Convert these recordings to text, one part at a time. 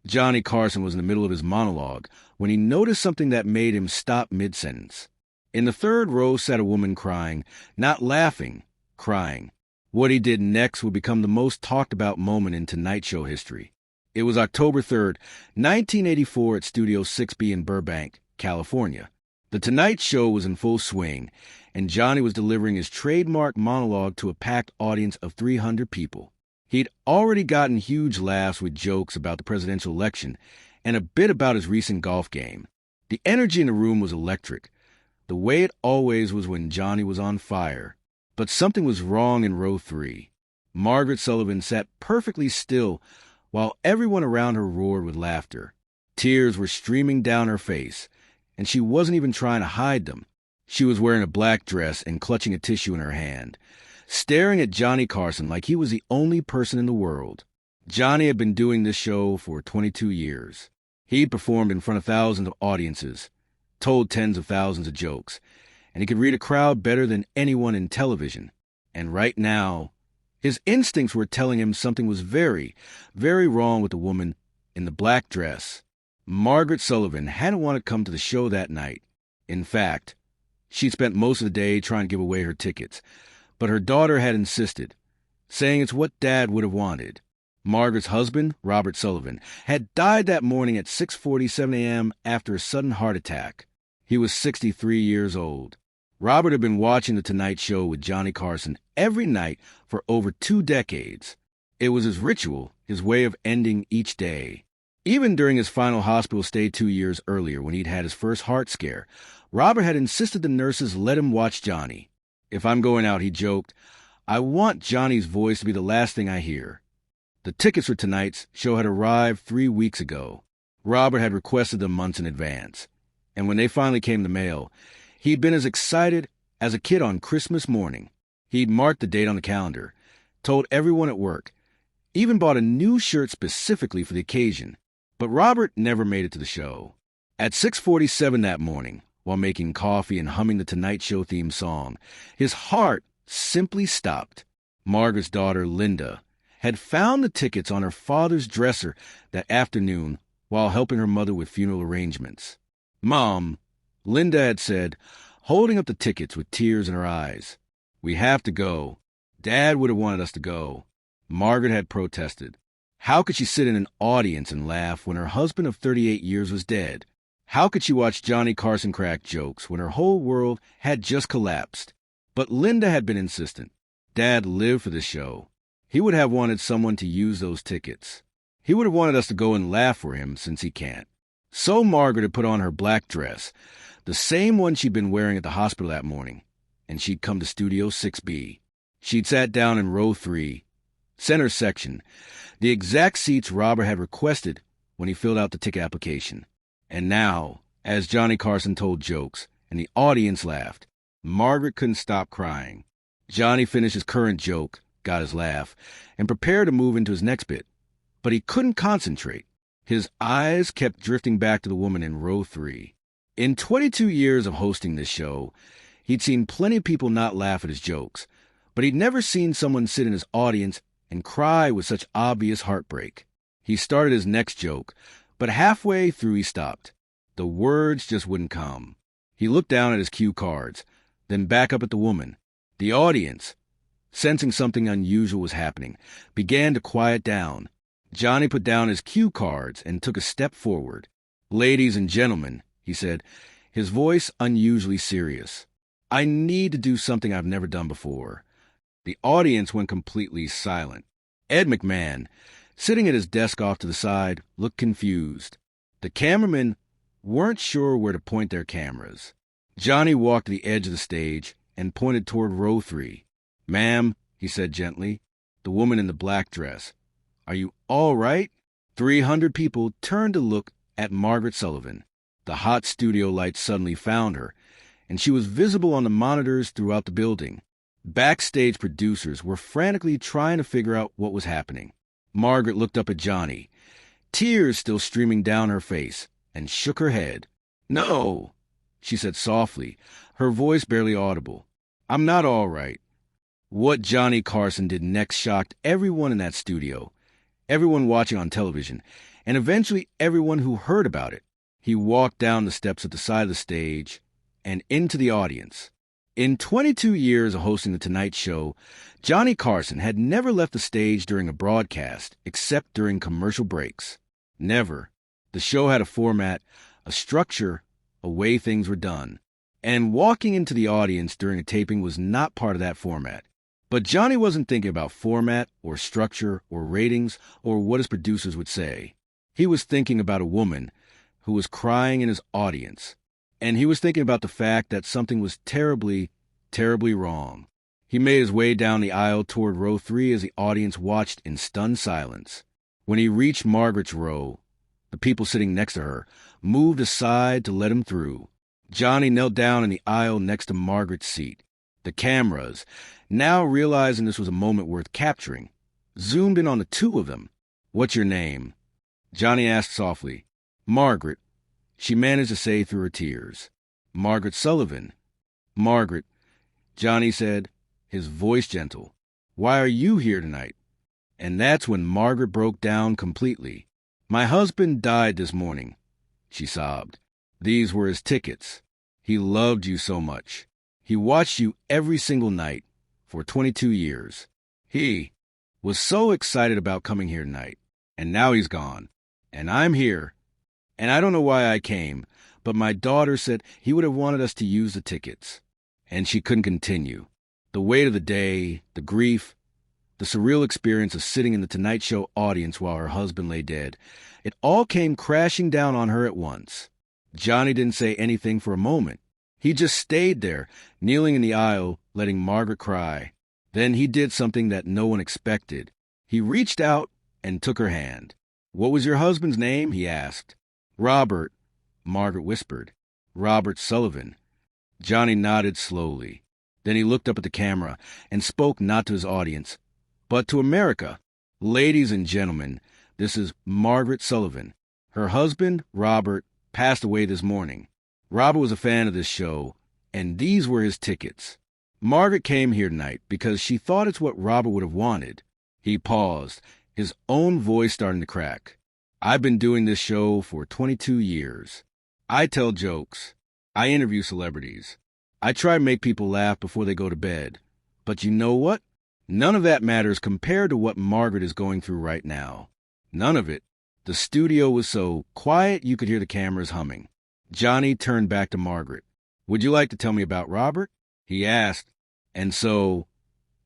Johnny Carson was in the middle of his monologue when he noticed something that made him stop mid-sentence. In the third row sat a woman crying, not laughing, crying. What he did next would become the most talked about moment in Tonight Show history. It was October 3rd, 1984 at Studio 6B in Burbank, California. The Tonight Show was in full swing, and Johnny was delivering his trademark monologue to a packed audience of 300 people. He'd already gotten huge laughs with jokes about the presidential election and a bit about his recent golf game. The energy in the room was electric, the way it always was when Johnny was on fire. But something was wrong in row 3. Margaret Sullivan sat perfectly still while everyone around her roared with laughter. Tears were streaming down her face, and she wasn't even trying to hide them. She was wearing a black dress and clutching a tissue in her hand, staring at Johnny Carson like he was the only person in the world. Johnny had been doing this show for 22 years. He'd performed in front of thousands of audiences, told tens of thousands of jokes, and he could read a crowd better than anyone in television. And right now, his instincts were telling him something was very, very wrong with the woman in the black dress. Margaret Sullivan hadn't wanted to come to the show that night. In fact, she'd spent most of the day trying to give away her tickets, but her daughter had insisted, saying it's what Dad would have wanted. Margaret's husband, Robert Sullivan, had died that morning at 6:47 a.m. after a sudden heart attack. He was 63 years old. Robert had been watching The Tonight Show with Johnny Carson every night for over 2 decades. It was his ritual, his way of ending each day. Even during his final hospital stay 2 years earlier when he'd had his first heart scare, Robert had insisted the nurses let him watch Johnny. "If I'm going out," he joked, "I want Johnny's voice to be the last thing I hear." The tickets for tonight's show had arrived 3 weeks ago. Robert had requested them months in advance. And when they finally came in the mail, he'd been as excited as a kid on Christmas morning. He'd marked the date on the calendar, told everyone at work, even bought a new shirt specifically for the occasion. But Robert never made it to the show. At 6:47 that morning, while making coffee and humming the Tonight Show theme song, his heart simply stopped. Margaret's daughter, Linda, had found the tickets on her father's dresser that afternoon while helping her mother with funeral arrangements. "Mom," Linda had said, holding up the tickets with tears in her eyes, "we have to go. Dad would have wanted us to go." Margaret had protested. How could she sit in an audience and laugh when her husband of 38 years was dead? How could she watch Johnny Carson crack jokes when her whole world had just collapsed? But Linda had been insistent. Dad lived for the show. He would have wanted someone to use those tickets. He would have wanted us to go and laugh for him since he can't. So Margaret had put on her black dress, the same one she'd been wearing at the hospital that morning, and she'd come to Studio 6B. She'd sat down in row 3, center section, the exact seats Robert had requested when he filled out the ticket application. And now, as Johnny Carson told jokes and the audience laughed, Margaret couldn't stop crying. Johnny finished his current joke, got his laugh, and prepared to move into his next bit. But he couldn't concentrate. His eyes kept drifting back to the woman in row 3. In 22 years of hosting this show, he'd seen plenty of people not laugh at his jokes, but he'd never seen someone sit in his audience and cry with such obvious heartbreak. He started his next joke, but halfway through he stopped. The words just wouldn't come. He looked down at his cue cards, then back up at the woman. The audience, sensing something unusual was happening, began to quiet down. Johnny put down his cue cards and took a step forward. "Ladies and gentlemen," he said, his voice unusually serious, "I need to do something I've never done before." The audience went completely silent. Ed McMahon, sitting at his desk off to the side, looked confused. The cameramen weren't sure where to point their cameras. Johnny walked to the edge of the stage and pointed toward row 3. "Ma'am," he said gently, the woman in the black dress, "are you all right?" 300 people turned to look at Margaret Sullivan. The hot studio lights suddenly found her, and she was visible on the monitors throughout the building. Backstage producers were frantically trying to figure out what was happening. Margaret looked up at Johnny, tears still streaming down her face, and shook her head. "No," she said softly, her voice barely audible. "I'm not all right." What Johnny Carson did next shocked everyone in that studio, everyone watching on television, and eventually everyone who heard about it. He walked down the steps at the side of the stage and into the audience. In 22 years of hosting The Tonight Show, Johnny Carson had never left the stage during a broadcast except during commercial breaks. Never. The show had a format, a structure, a way things were done. And walking into the audience during a taping was not part of that format. But Johnny wasn't thinking about format or structure or ratings or what his producers would say. He was thinking about a woman who was crying in his audience. And he was thinking about the fact that something was terribly, terribly wrong. He made his way down the aisle toward row 3 as the audience watched in stunned silence. When he reached Margaret's row, the people sitting next to her moved aside to let him through. Johnny knelt down in the aisle next to Margaret's seat. The cameras, now realizing this was a moment worth capturing, zoomed in on the two of them. "What's your name?" Johnny asked softly. "Margaret," she managed to say through her tears. "Margaret Sullivan." "Margaret," Johnny said, his voice gentle. "Why are you here tonight?" And that's when Margaret broke down completely. "My husband died this morning," she sobbed. "These were his tickets. He loved you so much. He watched you every single night for 22 years. He was so excited about coming here tonight, and now he's gone. And I'm here. And I don't know why I came, but my daughter said he would have wanted us to use the tickets." And she couldn't continue. The weight of the day, the grief, the surreal experience of sitting in the Tonight Show audience while her husband lay dead, it all came crashing down on her at once. Johnny didn't say anything for a moment. He just stayed there, kneeling in the aisle, letting Margaret cry. Then he did something that no one expected. He reached out and took her hand. "What was your husband's name?" he asked. "Robert," Margaret whispered. "Robert Sullivan." Johnny nodded slowly. Then he looked up at the camera and spoke not to his audience, but to America. "Ladies and gentlemen, this is Margaret Sullivan. Her husband, Robert, passed away this morning. Robert was a fan of this show, and these were his tickets. Margaret came here tonight because she thought it's what Robert would have wanted." He paused, his own voice starting to crack. "I've been doing this show for 22 years. I tell jokes. I interview celebrities. I try to make people laugh before they go to bed. But you know what? None of that matters compared to what Margaret is going through right now. None of it." The studio was so quiet you could hear the cameras humming. Johnny turned back to Margaret. "Would you like to tell me about Robert?" he asked. And so,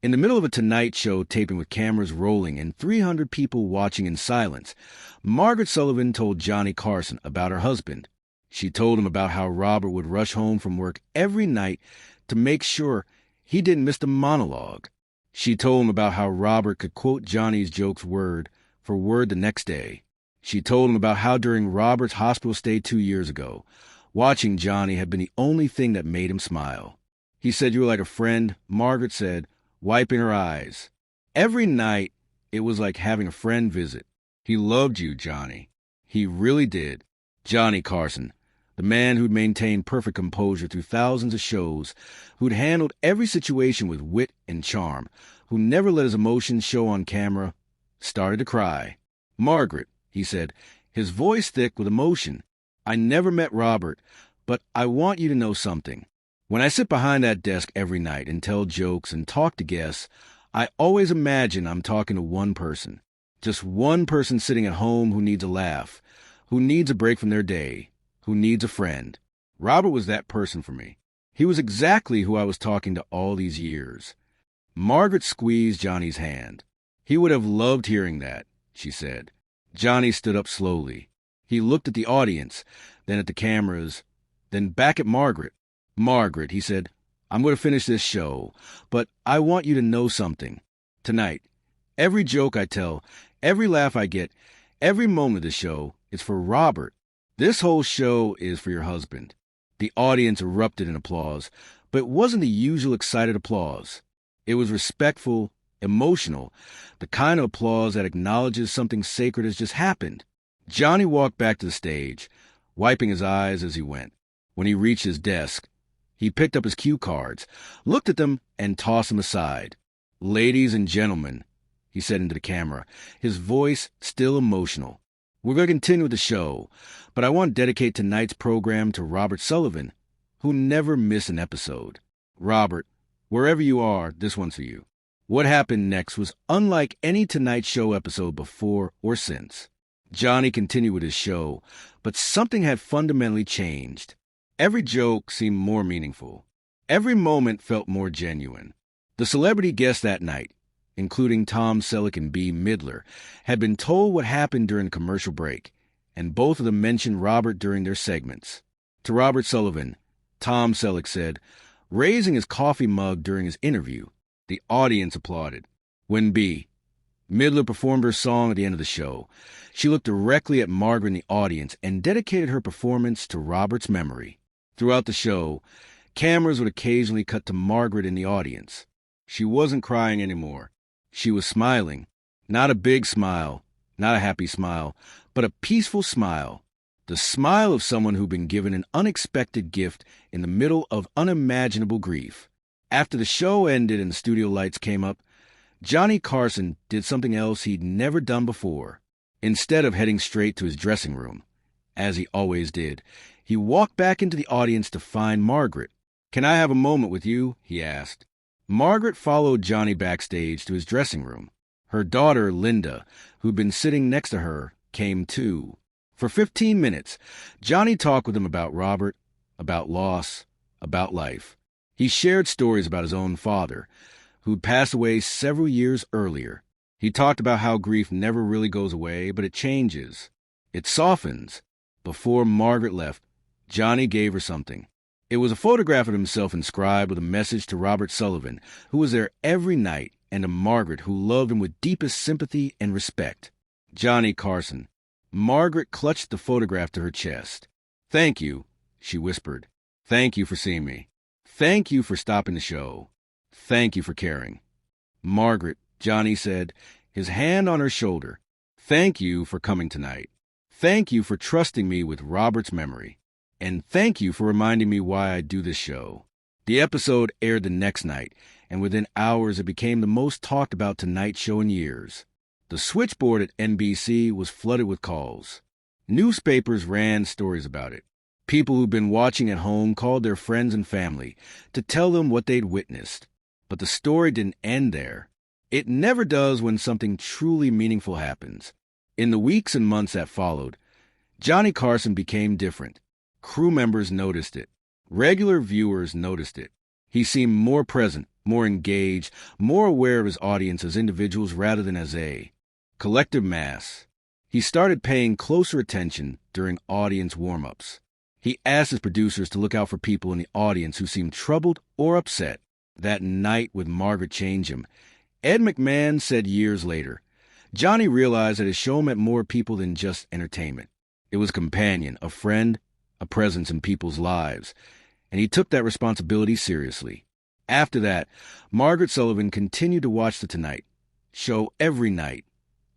in the middle of a Tonight Show taping with cameras rolling and 300 people watching in silence, Margaret Sullivan told Johnny Carson about her husband. She told him about how Robert would rush home from work every night to make sure he didn't miss the monologue. She told him about how Robert could quote Johnny's jokes word for word the next day. She told him about how during Robert's hospital stay 2 years ago, watching Johnny had been the only thing that made him smile. "He said you were like a friend," Margaret said, wiping her eyes. "Every night, it was like having a friend visit. He loved you, Johnny. He really did." Johnny Carson, the man who'd maintained perfect composure through thousands of shows, who'd handled every situation with wit and charm, who never let his emotions show on camera, started to cry. "Margaret," he said, his voice thick with emotion, "I never met Robert, but I want you to know something. When I sit behind that desk every night and tell jokes and talk to guests, I always imagine I'm talking to one person. Just one person sitting at home who needs a laugh, who needs a break from their day, who needs a friend. Robert was that person for me. He was exactly who I was talking to all these years." Margaret squeezed Johnny's hand. "He would have loved hearing that," she said. Johnny stood up slowly. He looked at the audience, then at the cameras, then back at Margaret. "Margaret," he said, "I'm going to finish this show, but I want you to know something. Tonight, every joke I tell, every laugh I get, every moment of the show is for Robert. This whole show is for your husband." The audience erupted in applause, but it wasn't the usual excited applause. It was respectful, emotional, the kind of applause that acknowledges something sacred has just happened. Johnny walked back to the stage, wiping his eyes as he went. When he reached his desk, he picked up his cue cards, looked at them, and tossed them aside. "Ladies and gentlemen," he said into the camera, his voice still emotional, We're going to continue with the show, but I want to dedicate tonight's program to Robert Sullivan, who never missed an episode. Robert, wherever you are, this one's for you. What happened next was unlike any Tonight Show episode before or since. Johnny continued with his show, but something had fundamentally changed. Every joke seemed more meaningful. Every moment felt more genuine. The celebrity guests that night, including Tom Selleck and B. Midler, had been told what happened during the commercial break, and both of them mentioned Robert during their segments. To Robert Sullivan, Tom Selleck said, raising his coffee mug during his interview, the audience applauded. When B. Midler performed her song at the end of the show, she looked directly at Margaret in the audience and dedicated her performance to Robert's memory. Throughout the show, cameras would occasionally cut to Margaret in the audience. She wasn't crying anymore. She was smiling. Not a big smile, not a happy smile, but a peaceful smile. The smile of someone who'd been given an unexpected gift in the middle of unimaginable grief. After the show ended and the studio lights came up, Johnny Carson did something else he'd never done before. Instead of heading straight to his dressing room, as he always did, he walked back into the audience to find Margaret. "Can I have a moment with you?" he asked. Margaret followed Johnny backstage to his dressing room. Her daughter, Linda, who'd been sitting next to her, came too. For 15 minutes, Johnny talked with them about Robert, about loss, about life. He shared stories about his own father, who'd passed away several years earlier. He talked about how grief never really goes away, but it changes. It softens. Before Margaret left, Johnny gave her something. It was a photograph of himself inscribed with a message to Robert Sullivan, who was there every night, and to Margaret, who loved him with deepest sympathy and respect. Johnny Carson. Margaret clutched the photograph to her chest. "Thank you," she whispered. "Thank you for seeing me. Thank you for stopping the show. Thank you for caring." "Margaret," Johnny said, his hand on her shoulder, "thank you for coming tonight. Thank you for trusting me with Robert's memory. And thank you for reminding me why I do this show." The episode aired the next night, and within hours it became the most talked about Tonight Show in years. The switchboard at NBC was flooded with calls. Newspapers ran stories about it. People who'd been watching at home called their friends and family to tell them what they'd witnessed. But the story didn't end there. It never does when something truly meaningful happens. In the weeks and months that followed, Johnny Carson became different. Crew members noticed it. Regular viewers noticed it. He seemed more present, more engaged, more aware of his audience as individuals rather than as a collective mass. He started paying closer attention during audience warm-ups. He asked his producers to look out for people in the audience who seemed troubled or upset. That night with Margaret changed him. Ed McMahon said years later, Johnny realized that his show meant more people than just entertainment. It was a companion, a friend, a presence in people's lives, and he took that responsibility seriously. After that, Margaret Sullivan continued to watch The Tonight Show every night,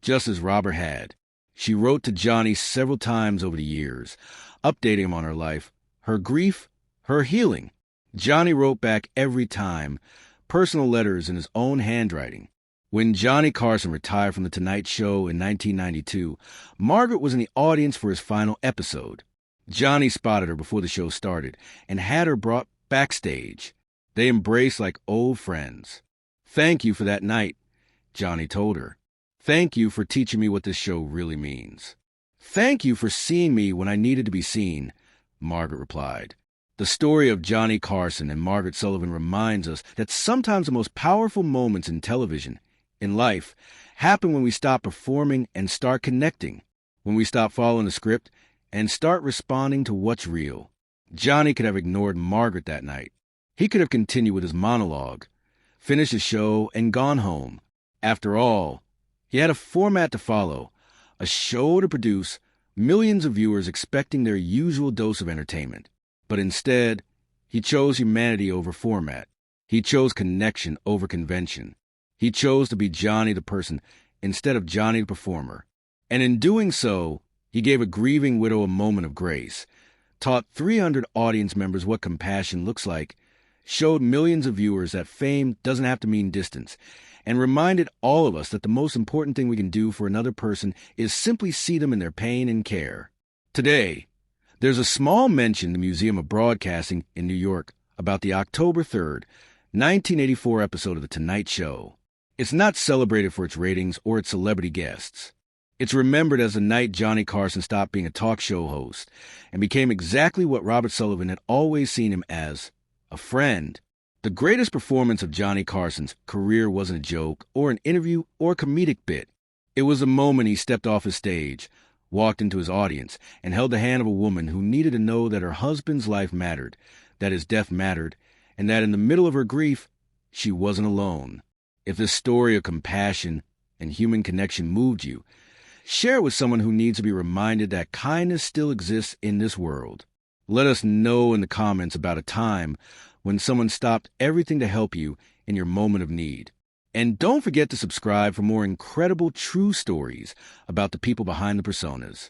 just as Robert had. She wrote to Johnny several times over the years, updating him on her life, her grief, her healing. Johnny wrote back every time, personal letters in his own handwriting. When Johnny Carson retired from The Tonight Show in 1992, Margaret was in the audience for his final episode. Johnny spotted her before the show started and had her brought backstage. They embraced like old friends. "Thank you for that night," Johnny told her. "Thank you for teaching me what this show really means." "Thank you for seeing me when I needed to be seen," Margaret replied. The story of Johnny Carson and Margaret Sullivan reminds us that sometimes the most powerful moments in television, in life, happen when we stop performing and start connecting, when we stop following the script and start responding to what's real. Johnny could have ignored Margaret that night. He could have continued with his monologue, finished his show, and gone home. After all, he had a format to follow, a show to produce, millions of viewers expecting their usual dose of entertainment. But instead, he chose humanity over format. He chose connection over convention. He chose to be Johnny the person instead of Johnny the performer. And in doing so, he gave a grieving widow a moment of grace, taught 300 audience members what compassion looks like, showed millions of viewers that fame doesn't have to mean distance, and reminded all of us that the most important thing we can do for another person is simply see them in their pain and care. Today, there's a small mention in the Museum of Broadcasting in New York about the October 3rd, 1984 episode of The Tonight Show. It's not celebrated for its ratings or its celebrity guests. It's remembered as the night Johnny Carson stopped being a talk show host and became exactly what Robert Sullivan had always seen him as, a friend. The greatest performance of Johnny Carson's career wasn't a joke or an interview or a comedic bit. It was the moment he stepped off his stage, walked into his audience, and held the hand of a woman who needed to know that her husband's life mattered, that his death mattered, and that in the middle of her grief, she wasn't alone. If this story of compassion and human connection moved you, share it with someone who needs to be reminded that kindness still exists in this world. Let us know in the comments about a time when someone stopped everything to help you in your moment of need. And don't forget to subscribe for more incredible true stories about the people behind the personas.